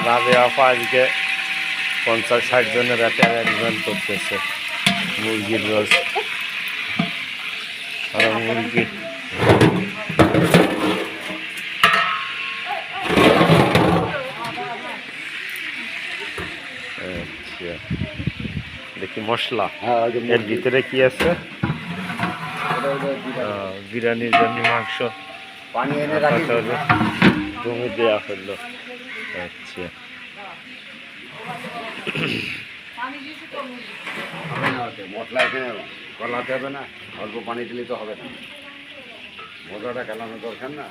রাবে আপা আজকে 50-60 জনের একটা অ্যারেঞ্জমেন্ট করতেছে মুরগির রোজ আর মুরগি আচ্ছা দেখি মশলা এর ভিতরে কি আছে বিরিয়ানির জন্য মাংস পানি এনে রাখি জমি দেওয়া হলো আচ্ছা মশলা এখানে গলাতে হবে না অল্প পানি দিলে তো হবে না মশলাটা খেলানো দরকার না